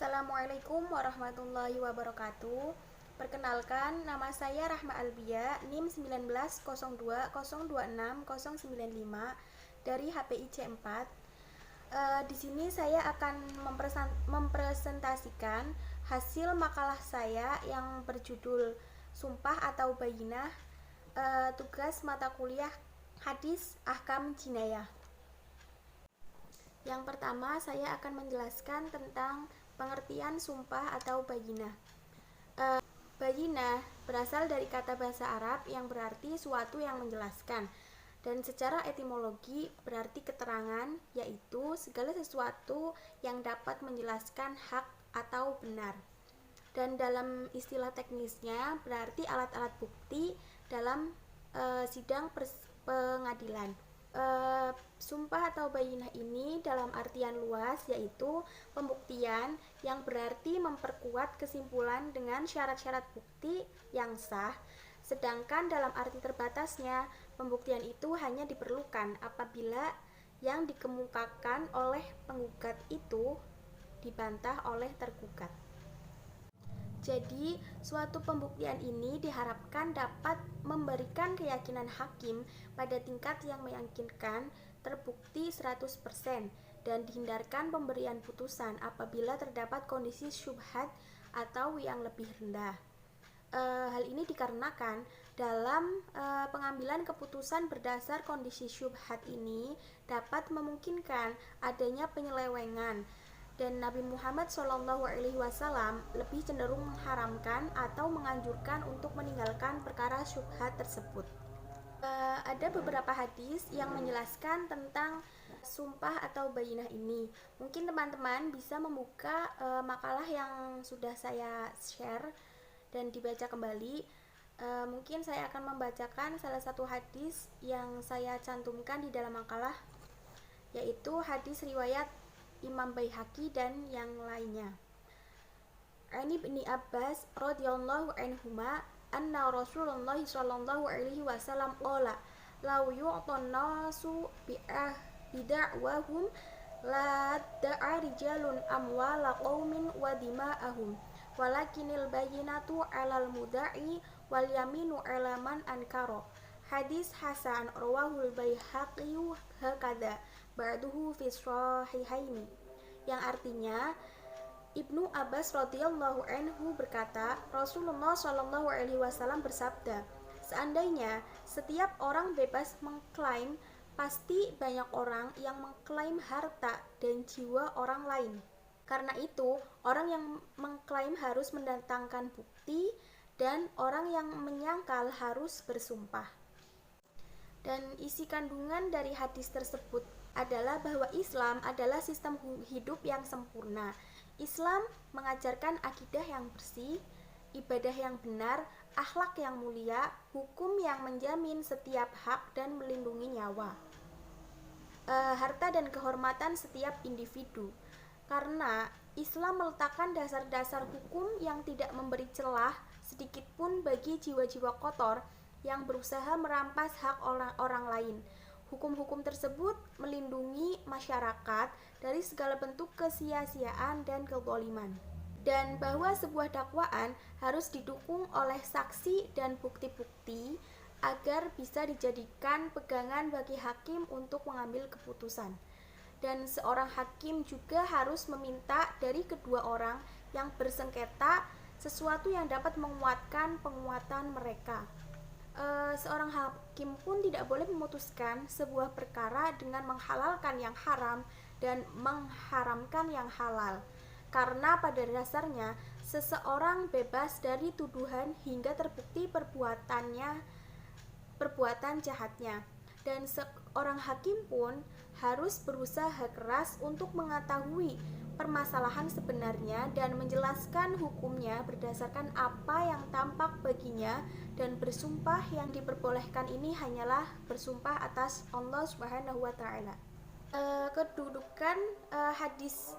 Assalamualaikum warahmatullahi wabarakatuh. Perkenalkan, nama saya Rahma Albia, NIM 1902026095 dari HPIC 4. Di sini saya akan mempresentasikan hasil makalah saya yang berjudul Sumpah atau Bayinah, tugas mata kuliah Hadis Ahkam Jinayah. Yang pertama, saya akan menjelaskan tentang pengertian sumpah atau bayinah. Bayinah berasal dari kata bahasa Arab yang berarti suatu yang menjelaskan, dan secara etimologi berarti keterangan, yaitu segala sesuatu yang dapat menjelaskan hak atau benar. Dan dalam istilah teknisnya berarti alat-alat bukti dalam sidang pengadilan. Sumpah atau bayinah ini dalam artian luas yaitu pembuktian yang berarti memperkuat kesimpulan dengan syarat-syarat bukti yang sah, sedangkan dalam arti terbatasnya pembuktian itu hanya diperlukan apabila yang dikemukakan oleh penggugat itu dibantah oleh tergugat. Jadi, suatu pembuktian ini diharapkan dapat memberikan keyakinan hakim pada tingkat yang meyakinkan terbukti 100% dan dihindarkan pemberian putusan apabila terdapat kondisi syubhat atau yang lebih rendah. Hal ini dikarenakan dalam pengambilan keputusan berdasar kondisi syubhat ini dapat memungkinkan adanya penyelewengan, dan Nabi Muhammad SAW lebih cenderung mengharamkan atau menganjurkan untuk meninggalkan perkara syubhat tersebut. Ada beberapa hadis yang menjelaskan tentang sumpah atau bayinah ini. Mungkin teman-teman bisa membuka makalah yang sudah saya share dan dibaca kembali. Mungkin saya akan membacakan salah satu hadis yang saya cantumkan di dalam makalah, yaitu hadis riwayat Imam Baihaqi dan yang lainnya. Ani bin Abbas radhiyallahu anhuma anna Rasulullah sallallahu alaihi wasallam qala law yu'tan nasu bida'wahum la da'a rijalun amwala qaumin wa dima'ahum walakinil bayyinatu 'alal mudda'i wal yaminu 'ala man ankara. Hadis hasan rawahul Baihaqi hakadha ba'duhu fi shahihaini, yang artinya Ibnu Abbas radhiyallahu anhu berkata, Rasulullah shallallahu alaihi wasallam bersabda, seandainya setiap orang bebas mengklaim, pasti banyak orang yang mengklaim harta dan jiwa orang lain. Karena itu, orang yang mengklaim harus mendatangkan bukti dan orang yang menyangkal harus bersumpah. Dan isi kandungan dari hadis tersebut adalah bahwa Islam adalah sistem hidup yang sempurna. Islam mengajarkan akidah yang bersih, ibadah yang benar, akhlak yang mulia, hukum yang menjamin setiap hak dan melindungi nyawa, harta dan kehormatan setiap individu. Karena Islam meletakkan dasar-dasar hukum yang tidak memberi celah sedikitpun bagi jiwa-jiwa kotor yang berusaha merampas hak orang lain. Hukum-hukum tersebut melindungi masyarakat dari segala bentuk kesia-siaan dan kezaliman, dan bahwa sebuah dakwaan harus didukung oleh saksi dan bukti-bukti agar bisa dijadikan pegangan bagi hakim untuk mengambil keputusan. Dan seorang hakim juga harus meminta dari kedua orang yang bersengketa sesuatu yang dapat menguatkan penguatan mereka. Seorang hakim pun tidak boleh memutuskan sebuah perkara dengan menghalalkan yang haram dan mengharamkan yang halal, karena pada dasarnya seseorang bebas dari tuduhan hingga terbukti perbuatan jahatnya, dan seorang hakim pun harus berusaha keras untuk mengetahui permasalahan sebenarnya dan menjelaskan hukumnya berdasarkan apa yang tampak baginya, dan bersumpah yang diperbolehkan ini hanyalah bersumpah atas Allah Subhanahu wa taala. Kedudukan hadis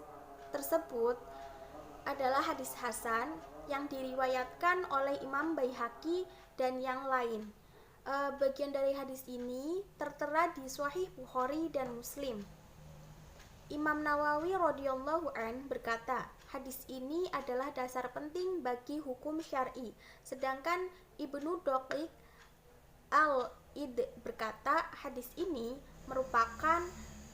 tersebut adalah hadis hasan yang diriwayatkan oleh Imam Baihaqi dan yang lain. Bagian dari hadis ini tertera di Sahih Bukhari dan Muslim. Imam Nawawi radhiyallahu an berkata, hadis ini adalah dasar penting bagi hukum syar'i. Sedangkan Ibnu Daqiq al-Id berkata, hadis ini merupakan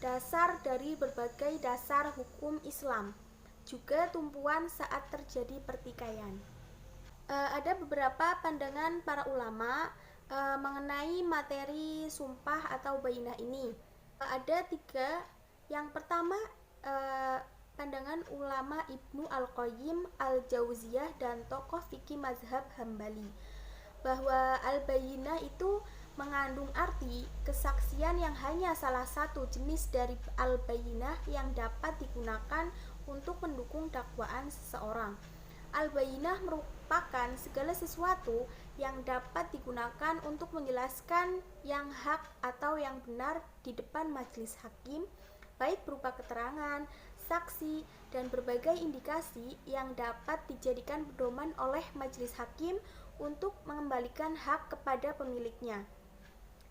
dasar dari berbagai dasar hukum Islam, juga tumpuan saat terjadi pertikaian. Ada beberapa pandangan para ulama mengenai materi sumpah atau bayyinah ini. Ada 3. Yang pertama, pandangan ulama Ibnu Al-Qayyim Al-Jauziyah dan tokoh fikih mazhab Hambali, bahwa al-bayyinah itu mengandung arti kesaksian yang hanya salah satu jenis dari al-bayyinah yang dapat digunakan untuk mendukung dakwaan seseorang. Al-bayyinah merupakan segala sesuatu yang dapat digunakan untuk menjelaskan yang hak atau yang benar di depan majelis hakim, baik berupa keterangan, saksi, dan berbagai indikasi yang dapat dijadikan pedoman oleh majelis hakim untuk mengembalikan hak kepada pemiliknya.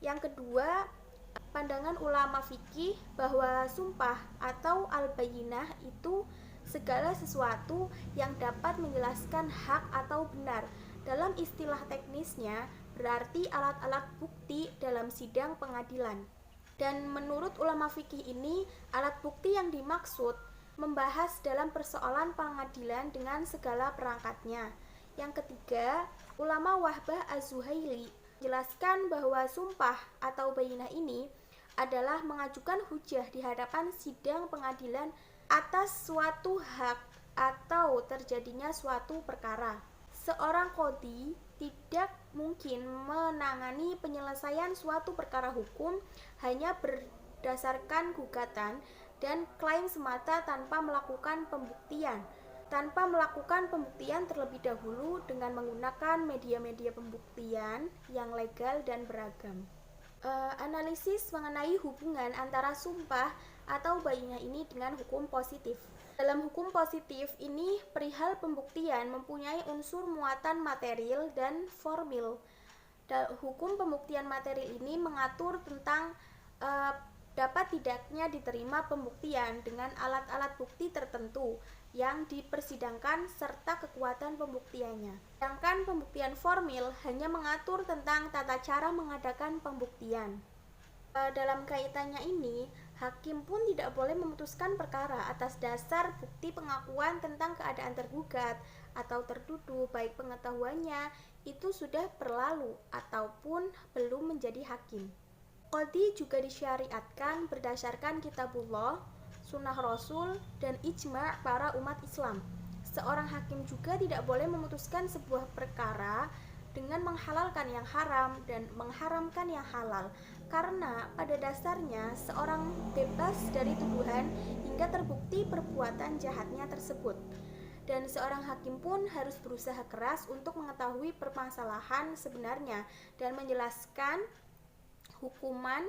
Yang kedua, pandangan ulama fikih bahwa sumpah atau al-bayyinah itu segala sesuatu yang dapat menjelaskan hak atau benar. Dalam istilah teknisnya berarti alat-alat bukti dalam sidang pengadilan. Dan menurut ulama fikih ini, alat bukti yang dimaksud membahas dalam persoalan pengadilan dengan segala perangkatnya. Yang ketiga, ulama Wahbah Az-Zuhaili menjelaskan bahwa sumpah atau bayyinah ini adalah mengajukan hujah di hadapan sidang pengadilan atas suatu hak atau terjadinya suatu perkara. Seorang qadhi tidak mungkin menangani penyelesaian suatu perkara hukum hanya berdasarkan gugatan dan klaim semata tanpa melakukan pembuktian terlebih dahulu dengan menggunakan media-media pembuktian yang legal dan beragam. Analisis mengenai hubungan antara sumpah atau bayyinah ini dengan hukum positif. Dalam hukum positif ini, perihal pembuktian mempunyai unsur muatan material dan formil. Hukum pembuktian material ini mengatur tentang dapat tidaknya diterima pembuktian dengan alat-alat bukti tertentu yang dipersidangkan serta kekuatan pembuktiannya. Sedangkan pembuktian formil hanya mengatur tentang tata cara mengadakan pembuktian. Dalam kaitannya ini, hakim pun tidak boleh memutuskan perkara atas dasar bukti pengakuan tentang keadaan tergugat atau tertuduh, baik pengetahuannya itu sudah berlalu ataupun belum menjadi hakim. Qadhi juga disyariatkan berdasarkan kitabullah, sunnah rasul, dan ijma' para umat Islam. Seorang hakim juga tidak boleh memutuskan sebuah perkara dengan menghalalkan yang haram dan mengharamkan yang halal, karena pada dasarnya seorang bebas dari tuduhan hingga terbukti perbuatan jahatnya tersebut. Dan seorang hakim pun harus berusaha keras untuk mengetahui permasalahan sebenarnya dan menjelaskan hukuman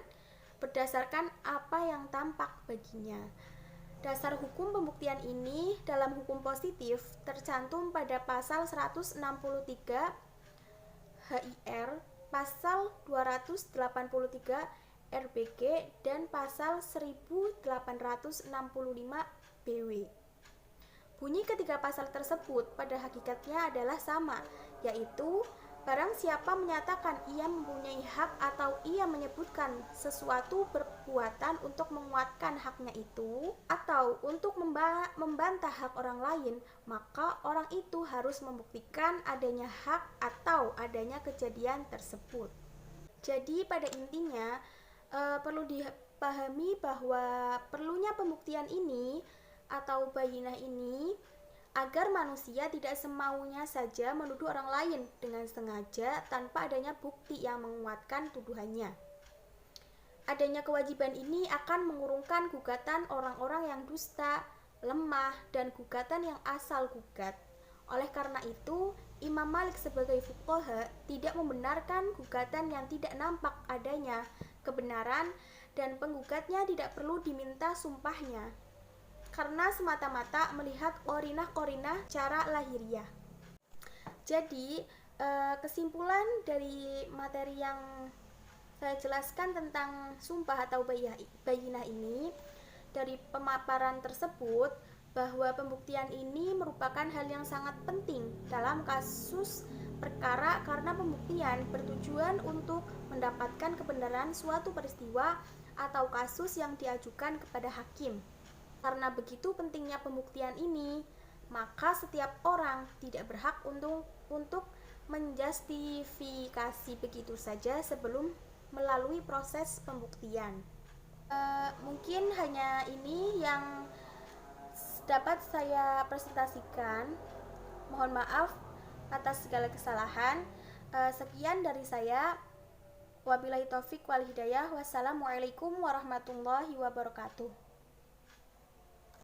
berdasarkan apa yang tampak baginya. Dasar hukum pembuktian ini dalam hukum positif tercantum pada pasal 163 HIR, pasal 283 RBG, dan pasal 1865 BW. Bunyi ketiga pasal tersebut pada hakikatnya adalah sama, yaitu barang siapa menyatakan ia mempunyai hak atau ia menyebutkan sesuatu perbuatan untuk menguatkan haknya itu atau untuk membantah hak orang lain, maka orang itu harus membuktikan adanya hak atau adanya kejadian tersebut. Jadi pada intinya perlu dipahami bahwa perlunya pembuktian ini atau bayyinah ini agar manusia tidak semaunya saja menuduh orang lain dengan sengaja tanpa adanya bukti yang menguatkan tuduhannya. Adanya kewajiban ini akan mengurungkan gugatan orang-orang yang dusta, lemah, dan gugatan yang asal gugat. Oleh karena itu, Imam Malik sebagai fuqaha tidak membenarkan gugatan yang tidak nampak adanya kebenaran dan penggugatnya tidak perlu diminta sumpahnya, karena semata-mata melihat qorinah-qorinah cara lahiriah. Jadi, kesimpulan dari materi yang saya jelaskan tentang sumpah atau bayyinah ini, dari pemaparan tersebut bahwa pembuktian ini merupakan hal yang sangat penting dalam kasus perkara karena pembuktian bertujuan untuk mendapatkan kebenaran suatu peristiwa atau kasus yang diajukan kepada hakim. Karena begitu pentingnya pembuktian ini, maka setiap orang tidak berhak untuk menjustifikasi begitu saja sebelum melalui proses pembuktian. Mungkin hanya ini yang dapat saya presentasikan. Mohon maaf atas segala kesalahan. Sekian dari saya. Wabillahi taufik wal hidayah. Wassalamualaikum warahmatullahi wabarakatuh.